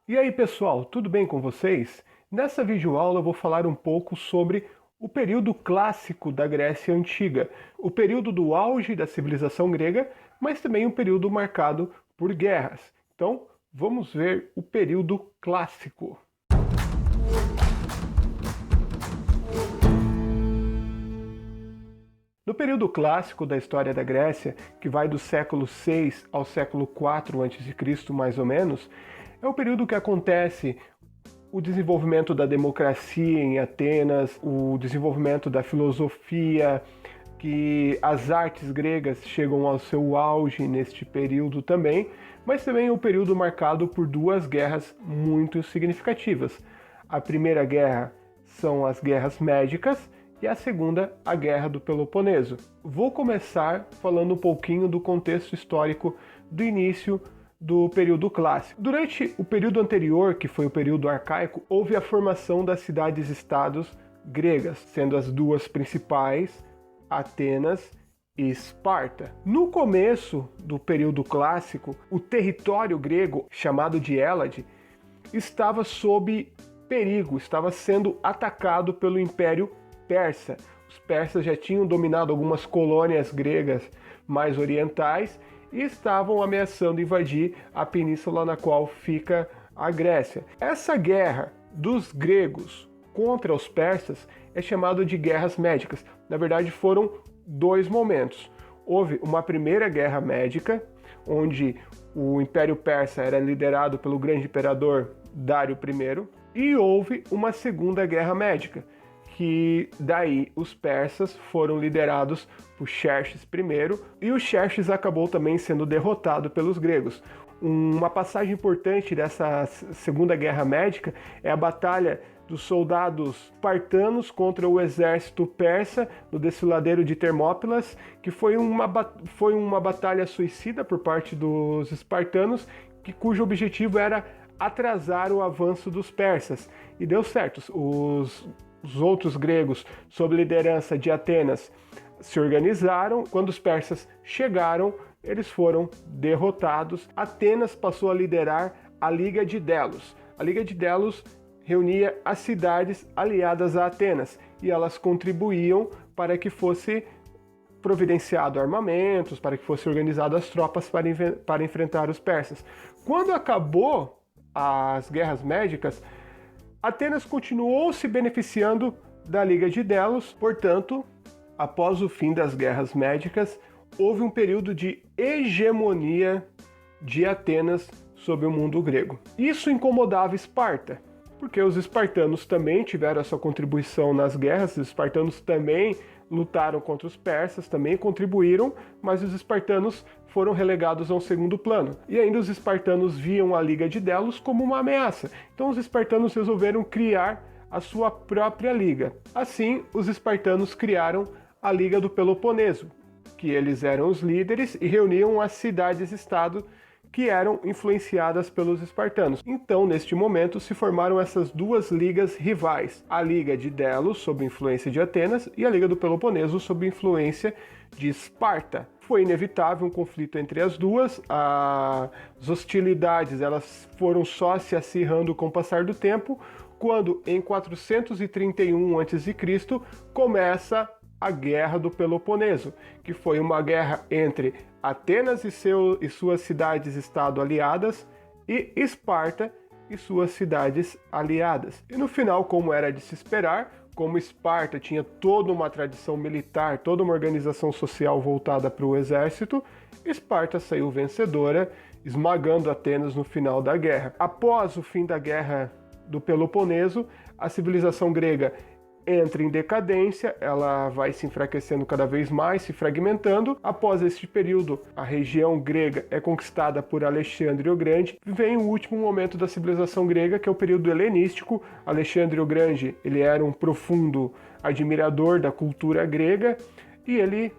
E aí pessoal, tudo bem com vocês? Nessa videoaula eu vou falar um pouco sobre o período clássico da Grécia Antiga, o período do auge da civilização grega, mas também um período marcado por guerras. Então, vamos ver o período clássico. No período clássico da história da Grécia, que vai do século 6 ao século 4 a.C., mais ou menos, é o período que acontece o desenvolvimento da democracia em Atenas, o desenvolvimento da filosofia, que as artes gregas chegam ao seu auge neste período também, mas também é um período marcado por duas guerras muito significativas. A primeira guerra são as guerras médicas e a segunda, a Guerra do Peloponeso. Vou começar falando um pouquinho do contexto histórico do início do período clássico. Durante o período anterior, que foi o período arcaico, houve a formação das cidades-estados gregas, sendo as duas principais, Atenas e Esparta. No começo do período clássico, o território grego, chamado de Hélade, estava sob perigo, estava sendo atacado pelo Império Persa. Os persas já tinham dominado algumas colônias gregas mais orientais e estavam ameaçando invadir a península na qual fica a Grécia. Essa guerra dos gregos contra os persas é chamada de guerras médicas. Na verdade, foram dois momentos. Houve uma primeira guerra médica, onde o Império Persa era liderado pelo grande imperador Dário I, e houve uma segunda guerra médica, que daí os persas foram liderados por Xerxes I, e o Xerxes acabou também sendo derrotado pelos gregos. Uma passagem importante dessa segunda guerra médica é a batalha dos soldados espartanos contra o exército persa no desfiladeiro de Termópilas, que foi uma batalha suicida por parte dos espartanos, cujo objetivo era atrasar o avanço dos persas. E deu certo. Os outros gregos, sob liderança de Atenas, se organizaram. Quando os persas chegaram, eles foram derrotados. Atenas passou a liderar a Liga de Delos. A Liga de Delos reunia as cidades aliadas a Atenas e elas contribuíam para que fosse providenciado armamentos, para que fossem organizadas as tropas para enfrentar os persas. Quando acabou as guerras médicas, Atenas continuou se beneficiando da Liga de Delos. Portanto, após o fim das guerras médicas, houve um período de hegemonia de Atenas sobre o mundo grego. Isso incomodava Esparta, porque os espartanos também tiveram a sua contribuição nas guerras, os espartanos também lutaram contra os persas, também contribuíram, mas os espartanos foram relegados a um segundo plano. E ainda os espartanos viam a Liga de Delos como uma ameaça. Então os espartanos resolveram criar a sua própria liga. Assim, os espartanos criaram a Liga do Peloponeso, que eles eram os líderes e reuniam as cidades-estado que eram influenciadas pelos espartanos. Então, neste momento, se formaram essas duas ligas rivais, a Liga de Delos, sob influência de Atenas, e a Liga do Peloponeso, sob influência de Esparta. Foi inevitável um conflito entre as duas, as hostilidades elas foram só se acirrando com o passar do tempo, quando em 431 a.C. começa a Guerra do Peloponeso, que foi uma guerra entre Atenas e suas cidades-estado aliadas e Esparta e suas cidades aliadas. E no final, como era de se esperar, como Esparta tinha toda uma tradição militar, toda uma organização social voltada para o exército, Esparta saiu vencedora, esmagando Atenas no final da guerra. Após o fim da Guerra do Peloponeso, a civilização grega entra em decadência, ela vai se enfraquecendo cada vez mais, se fragmentando. Após este período, a região grega é conquistada por Alexandre o Grande. Vem o último momento da civilização grega, que é o período helenístico. Alexandre o Grande, ele era um profundo admirador da cultura grega e ele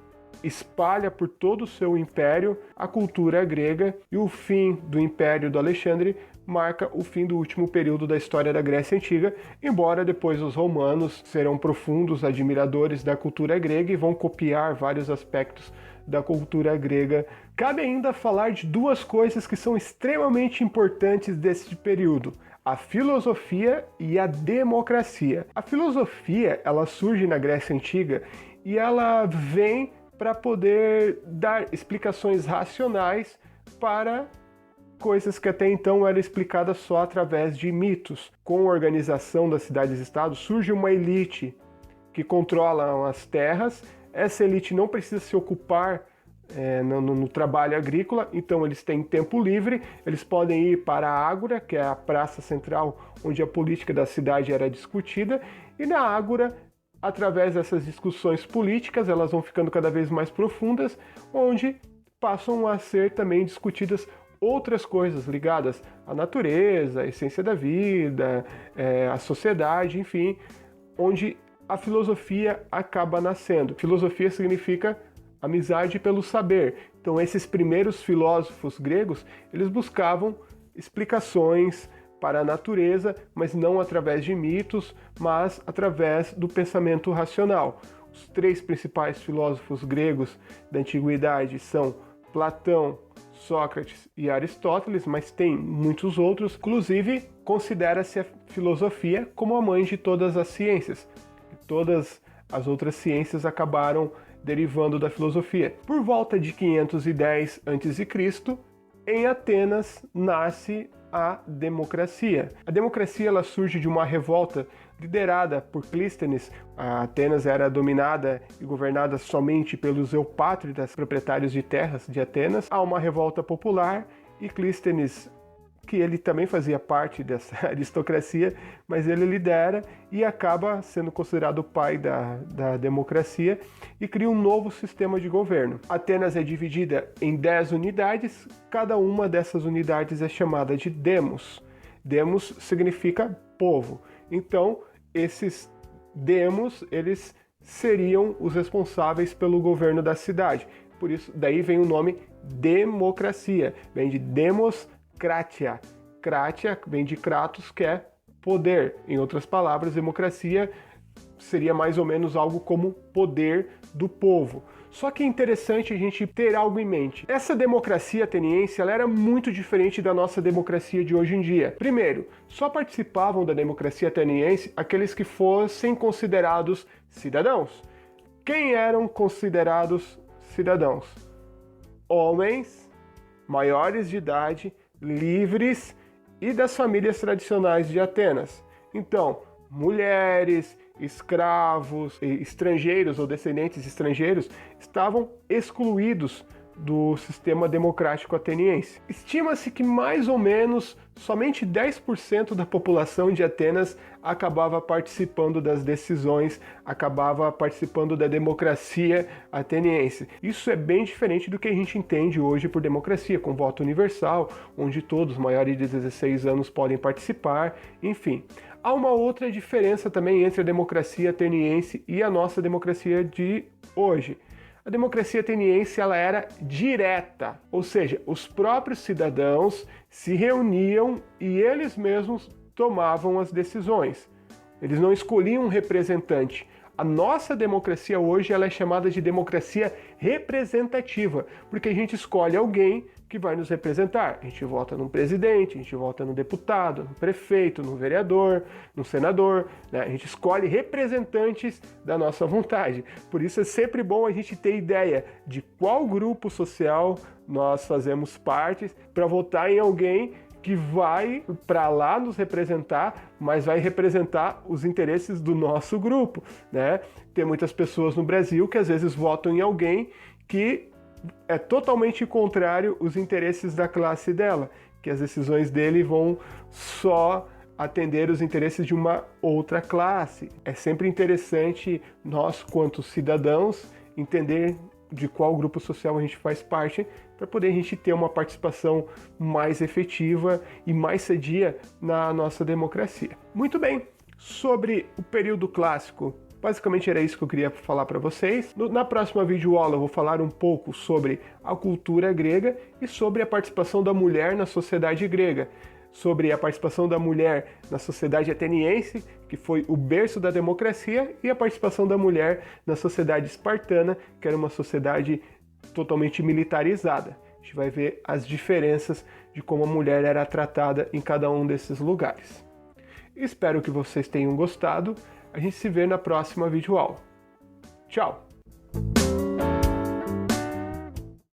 espalha por todo o seu império a cultura grega, e o fim do Império do Alexandre marca o fim do último período da história da Grécia Antiga, embora depois os romanos serão profundos admiradores da cultura grega e vão copiar vários aspectos da cultura grega. Cabe ainda falar de duas coisas que são extremamente importantes desse período: a filosofia e a democracia. A filosofia, ela surge na Grécia Antiga e ela vem para poder dar explicações racionais para coisas que até então eram explicadas só através de mitos. Com a organização das cidades-estados, surge uma elite que controla as terras. Essa elite não precisa se ocupar no trabalho agrícola, então eles têm tempo livre, eles podem ir para a Ágora, que é a praça central onde a política da cidade era discutida, e na Ágora, através dessas discussões políticas, elas vão ficando cada vez mais profundas, onde passam a ser também discutidas outras coisas ligadas à natureza, à essência da vida, à sociedade, enfim, onde a filosofia acaba nascendo. Filosofia significa amizade pelo saber. Então esses primeiros filósofos gregos, eles buscavam explicações para a natureza, mas não através de mitos, mas através do pensamento racional. Os três principais filósofos gregos da antiguidade são Platão, Sócrates e Aristóteles, mas tem muitos outros. Inclusive, considera-se a filosofia como a mãe de todas as ciências. Todas as outras ciências acabaram derivando da filosofia. Por volta de 510 a.C., em Atenas nasce a democracia. A democracia ela surge de uma revolta liderada por Clístenes. A Atenas era dominada e governada somente pelos eupátridas, proprietários de terras de Atenas. Há uma revolta popular e Clístenes, que ele também fazia parte dessa aristocracia, mas ele lidera e acaba sendo considerado o pai da democracia e cria um novo sistema de governo. Atenas é dividida em 10 unidades, cada uma dessas unidades é chamada de demos. Demos significa povo. Então, esses demos, eles seriam os responsáveis pelo governo da cidade. Por isso, daí vem o nome democracia, vem de demos, Kratia. Kratia vem de Kratos, que é poder. Em outras palavras, democracia seria mais ou menos algo como poder do povo. Só que é interessante a gente ter algo em mente. Essa democracia ateniense ela era muito diferente da nossa democracia de hoje em dia. Primeiro, só participavam da democracia ateniense aqueles que fossem considerados cidadãos. Quem eram considerados cidadãos? Homens maiores de idade, livres e das famílias tradicionais de Atenas. Então, mulheres, escravos, estrangeiros ou descendentes estrangeiros estavam excluídos do sistema democrático ateniense. Estima-se que mais ou menos somente 10% da população de Atenas acabava participando das decisões, acabava participando da democracia ateniense. Isso é bem diferente do que a gente entende hoje por democracia, com voto universal, onde todos maiores de 16 anos podem participar, enfim. Há uma outra diferença também entre a democracia ateniense e a nossa democracia de hoje. A democracia ateniense ela era direta, ou seja, os próprios cidadãos se reuniam e eles mesmos tomavam as decisões. Eles não escolhiam um representante. A nossa democracia hoje ela é chamada de democracia representativa, porque a gente escolhe alguém que vai nos representar. A gente vota num presidente, a gente vota no deputado, no prefeito, no vereador, no senador, né? A gente escolhe representantes da nossa vontade. Por isso é sempre bom a gente ter ideia de qual grupo social nós fazemos parte para votar em alguém que vai para lá nos representar, mas vai representar os interesses do nosso grupo, né? Tem muitas pessoas no Brasil que às vezes votam em alguém que é totalmente contrário aos interesses da classe dela, que as decisões dele vão só atender os interesses de uma outra classe. É sempre interessante nós, quanto cidadãos, entender de qual grupo social a gente faz parte, para poder a gente ter uma participação mais efetiva e mais sadia na nossa democracia. Muito bem, sobre o período clássico Basicamente era isso que eu queria falar para vocês. Na próxima videoaula eu vou falar um pouco sobre a cultura grega e sobre a participação da mulher na sociedade grega, sobre a participação da mulher na sociedade ateniense, que foi o berço da democracia, e a participação da mulher na sociedade espartana, que era uma sociedade totalmente militarizada. A gente vai ver as diferenças de como a mulher era tratada em cada um desses lugares. Espero que vocês tenham gostado. A gente se vê na próxima videoaula. Tchau!